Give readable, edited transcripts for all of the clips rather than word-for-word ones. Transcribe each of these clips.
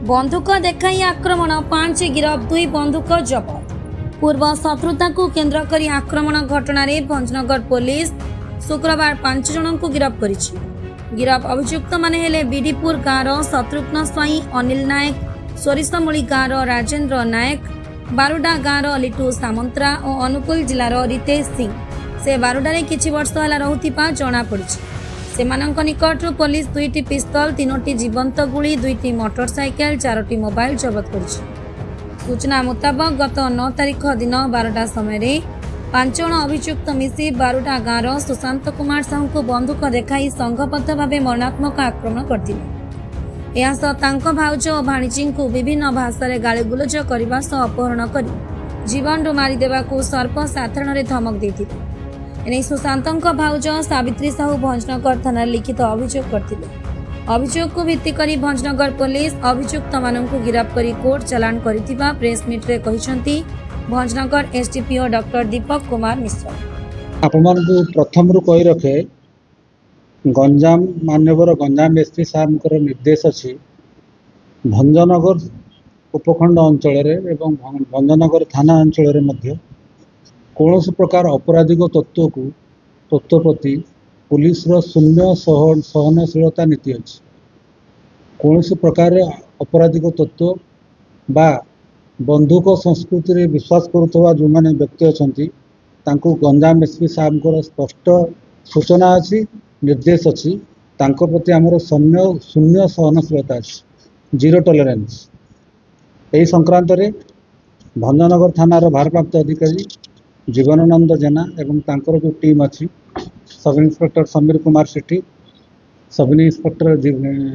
बंधुक देखाई आक्रमण 5 गिरफ 2 बंधुक जबत। पूर्व शत्रुता को केन्द्र करी आक्रमण घटना रे भंजनगर पुलिस शुक्रवार 5 जन को गिरफ करिछि। गिरफ अभियुक्त माने हेले बीडीपुर गाँव शत्रुघ्न स्वाई, अनिल नायक, सोरिसमूली गाँव राजेंद्र नायक, बारुडा गाँव लिटू सामंतरा और अनुकूल जिलार रितेश सिंह। से बारुडा किछि वर्ष होला रहुथिपा जणा पड़िछि। सेमानंक निकटरू पुलिस 2टी पिस्तल, 3टी जीवंत गुली, 2टी मोटरसाइकेल, 4टी मोबाइल जबत करिछि। सूचना मुताबक गत 9 तारिख दिन 12टा समय 5 जन अभियुक्त मिसी बारुडा गाँव सुशांत कुमार साहू को बंधुक देखाई संघबद्ध भाव मरणात्मक आक्रमण करथिले। एहा सह तांको भाउज और भाणीजी को विभिन्न भाषा गालीगुलज करने सह अपहरण कर जीवन मारी देवाकू सर्वसाधारण रे धमक देथिले। एने सुशांत भाउज सावित्री साहू भंजनगर थाना लिखित अभियोग करथिले। अभियोग को भित्ति करी भंजनगर पुलिस अभियुक्त माननकु गिरफ्त करी कोर्ट चालान करिथिबा प्रेस मीट रे कहिसंती भंजनगर एसडीपीओ डॉक्टर दीपक कुमार मिश्र। आपको प्रथम रू कही रखे गंजाम मान्यवर गंजाम एसपी साहब निर्देश अच्छी भंजनगर उपखंड अंचल एवं भंजनगर थाना अंचल कौन प्रकार अपराधिक तत्व प्रति पुलिस शून्य सहनशीलता नीति अच्छी। कौन प्रकार अपराधिक तत्व बा बंधुक संस्कृति रे विश्वास करुवा जो मैंने व्यक्ति अच्छा गंजाम एसपी साहब स्पष्ट सूचना अच्छी, निर्देश अच्छी, प्रति आमर शून्य सहनशीलता अच्छी, जीरो टॉलरेंस। यही संक्रांत रे भंजनगर थानार भारप्राप्त अधिकारी जीवनानंद जेना एवं तांकर जो टीम अच्छी सब इन्स्पेक्टर समीर कुमार सेठी, सब इन्स्पेक्टर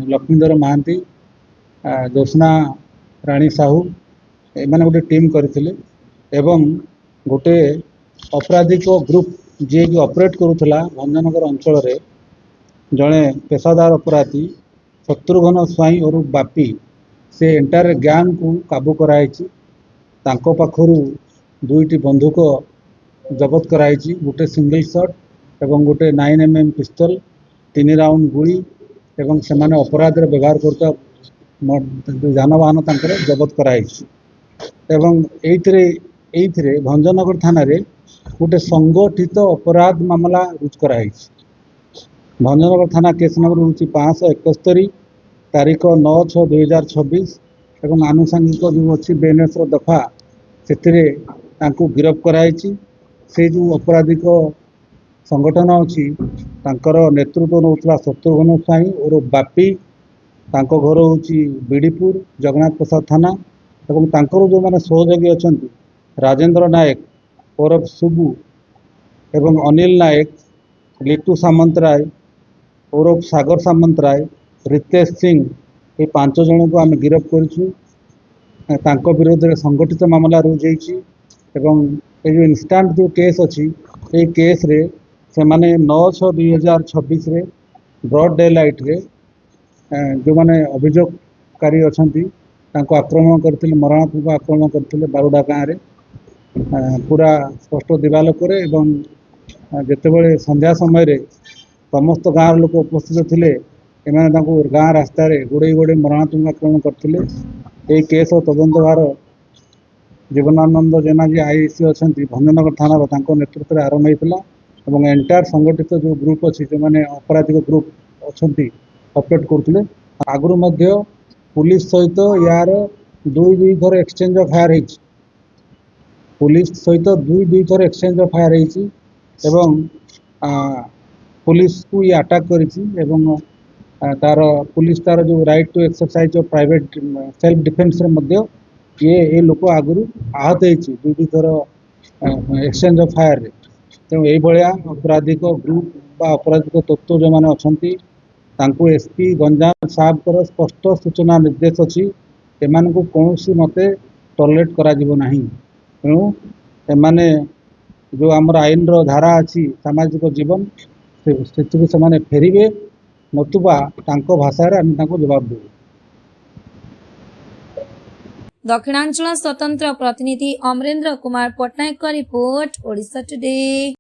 लक्ष्मीधर महांती, ज्योत्ना राणी साहू एमाने गोटे टीम करथिले एवं गोटे अपराधिक ग्रुप जे कि ऑपरेट करुला भंजनगर अंचल रे जड़े पेशादार अपराधी शत्रुघ्न स्वाई और बापी से एंटायर गैंग को काबू कराई। तांको पाखरु 2टी बंधुक जबत कराई, गोटे सिंगल शॉट एवं गोटे 9mm पिस्तल, 3 राउंड गुली एवं से माने अपराध रे व्यवहार करता जानवाहन तांकर जबत कराई। एवं एइथरे भंजनगर थाना रे गोटे संगठित अपराध मामला रुजु कराई। भंजनगर थाना केस नंबर हूँ 571 तारीख 9/6/2026 एवं आनुषंगिक जो अच्छी बेनस दफा से गिरफ्त कराई। से जो आपराधिक संगठन अच्छी नेतृत्व नौला शत्रुघ्न स्वाई और बापी, तांको घर हूँ बीडीपुर जगन्नाथ प्रसाद थाना एवं तांकर जो मैंने सहयोगी अच्छा राजेंद्र नायक ओरफ सुबु एवं अनिल नायक, लिटू सामंतराय ओरफ सागर सामंतराय, रितेश सिंह, ये 5 जन को आम गिरफ्त कर विरोध में संगठित मामला रुजु एवं ये जो इंस्टांट जो केस अच्छी ये केस रे से माने 9/6/2026 रे ब्रॉड डे लाइट रे जो माने अभियोगकारी अच्छा आक्रमण करते मरणात्मक आक्रमण करते बारुडा गाँव रे पूरा स्पष्ट दिवालोक एवं जितेबाला संध्या समय समस्त गाँव लोक उपस्थित थे एमाने गाँ रास्तार गोड़े गोड़े मरणात्मक आक्रमण करते। ये केस तदंत भार जीवनानंद जेना जी आईसी अच्छा भंजनगर थाना नेतृत्व में आरंभ होता और एंटायर संगठित जो ग्रुप अच्छी जो मैंने अपराधिक ग्रुप अच्छा ऑपरेट करते। आगुरी पुलिस सहित यार 2 थर एक्सचेंज ऑफ फायर होती, पुलिस सहित 2 थर एक्सचेंज ऑफ फायर होती एवं पुलिस को ये अटैक करी तार पुलिस तार जो right to exercise of private self defence ये लोक आगुरी आहत हो 2 थर एक्सचेंज ऑफ फायर रे। तेणु ये अपराधिक ग्रुप बा अपराधिक तत्व जो मैंने अच्छा एसपी गंजाम साहब स्पष्ट सूचना निर्देश अच्छी एमान को कौन मते टॉलरेट करा जीवो नहीं। तेणु एमाने जो आमर आईन रो धारा अच्छी सामाजिक जीवन से फेरिबे नतुबा तांको भाषा रे आम जवाब देबे। दक्षिणांचल स्वतंत्र प्रतिनिधि अमरेंद्र कुमार पट्टनायक का रिपोर्ट, ओडिशा टुडे।